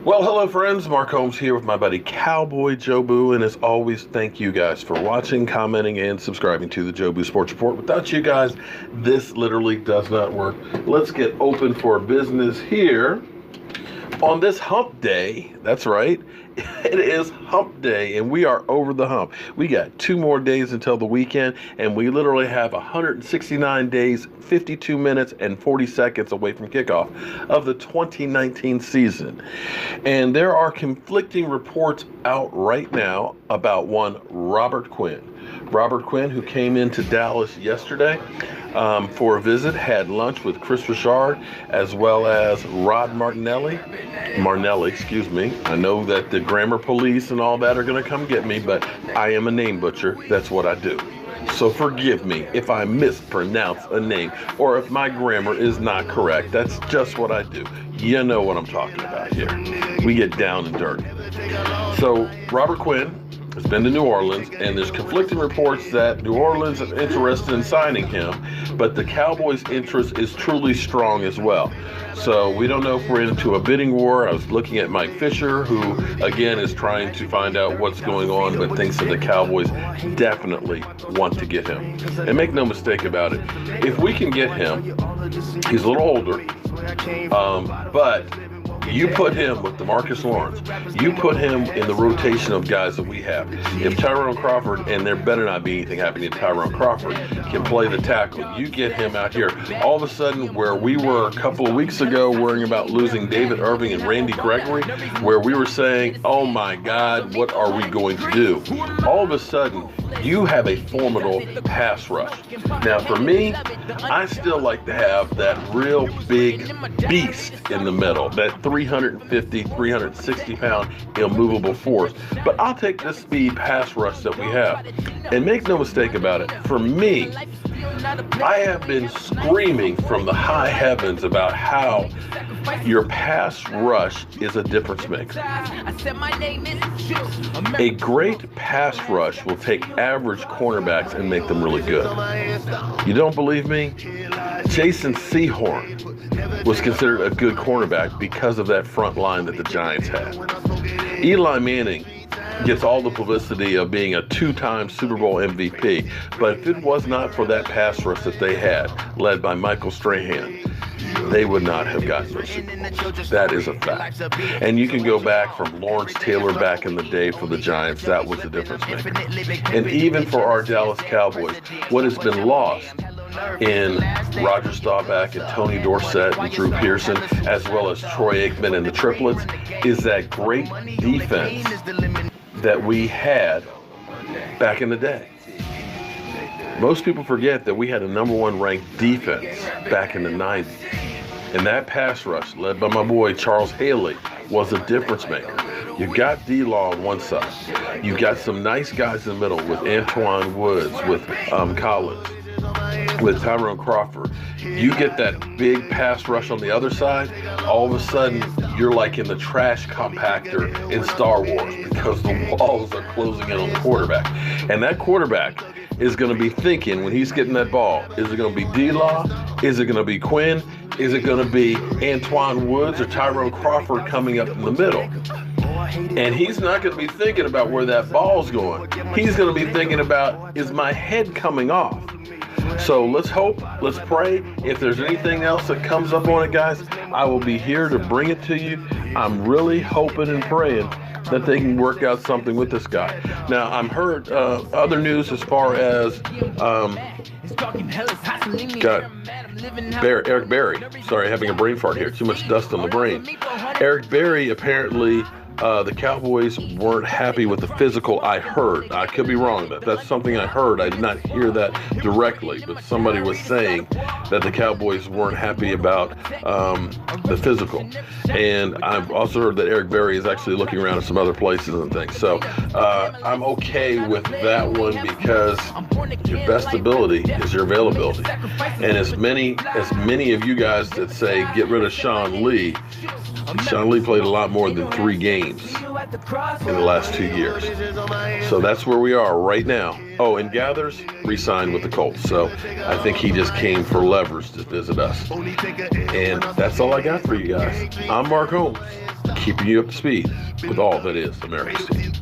Well, hello friends, Mark Holmes here with my buddy Cowboy Joe Boo, and as always, thank you guys for watching, commenting, and subscribing to the Joe Boo Sports Report. Without you guys, this literally does not work. Let's get open for business here on this hump day. That's right, it is hump day, and we are over the hump. We got 2 more days until the weekend, and we literally have 169 days, 52 minutes, and 40 seconds away from kickoff of the 2019 season. And there are conflicting reports out right now about one Robert Quinn. Robert Quinn, who came into Dallas yesterday for a visit, had lunch with Chris Richard as well as Rod Martinelli, excuse me. I know that the grammar police and all that are going to come get me, but I am a name butcher. That's what I do. So forgive me if I mispronounce a name or if my grammar is not correct. That's just what I do. You know what I'm talking about here. We get down and dirty. So Robert Quinn has been to New Orleans, and there's conflicting reports that New Orleans is interested in signing him, but the Cowboys' interest is truly strong as well. So we don't know if we're into a bidding war. I was looking at Mike Fisher, who again is trying to find out what's going on, but thinks that the Cowboys definitely want to get him. And make no mistake about it, if we can get him, he's a little older, but you put him with DeMarcus Lawrence. You put him in the rotation of guys that we have. If Tyrone Crawford, and there better not be anything happening to Tyrone Crawford, can play the tackle, you get him out here. All of a sudden, where we were a couple of weeks ago worrying about losing David Irving and Randy Gregory, where we were saying, oh my God, what are we going to do? All of a sudden, you have a formidable pass rush. Now, for me, I still like to have that real big beast in the middle, that 350, 360-pound immovable force. But I'll take this speed pass rush that we have. And make no mistake about it, for me, I have been screaming from the high heavens about how your pass rush is a difference maker. A great pass rush will take average cornerbacks and make them really good. You don't believe me? Jason Sehorn was considered a good cornerback because of that front line that the Giants had. Eli Manning gets all the publicity of being a 2-time Super Bowl MVP, but if it was not for that pass rush that they had, led by Michael Strahan, they would not have gotten the Super Bowl. That is a fact. And you can go back from Lawrence Taylor back in the day for the Giants. That was the difference maker. And even for our Dallas Cowboys, what has been lost in Roger Staubach and Tony Dorsett and Drew Pearson, as well as Troy Aikman and the triplets, is that great defense that we had back in the day. Most people forget that we had a #1 ranked defense back in the 90s. And that pass rush, led by my boy Charles Haley, was a difference maker. You got D-Law on one side. You got some nice guys in the middle with Antoine Woods, with Collins, with Tyrone Crawford. You get that big pass rush on the other side, all of a sudden you're like in the trash compactor in Star Wars because the walls are closing in on the quarterback. And that quarterback is going to be thinking when he's getting that ball, is it going to be D-Law? Is it going to be Quinn? Is it going to be Antoine Woods or Tyrone Crawford coming up in the middle? And he's not going to be thinking about where that ball's going. He's going to be thinking about, is my head coming off? So let's hope, let's pray. If there's anything else that comes up on it, guys, I will be here to bring it to you. I'm really hoping and praying that they can work out something with this guy. Now, I'm heard other news as far as Eric Berry. Sorry, having a brain fart here. Too much dust on the brain. Eric Berry apparently the Cowboys weren't happy with the physical, I heard. I could be wrong. That's something I heard. I did not hear that directly, but somebody was saying that the Cowboys weren't happy about the physical. And I've also heard that Eric Berry is actually looking around at some other places and things. So I'm okay with that one because your best ability is your availability. And as many of you guys that say get rid of Sean Lee played a lot more than 3 games in the last 2 years. So that's where we are right now. Oh, and Gathers re-signed with the Colts. So I think he just came for leverage to visit us. And that's all I got for you guys. I'm Mark Holmes. keeping you up to speed with all that is America's team.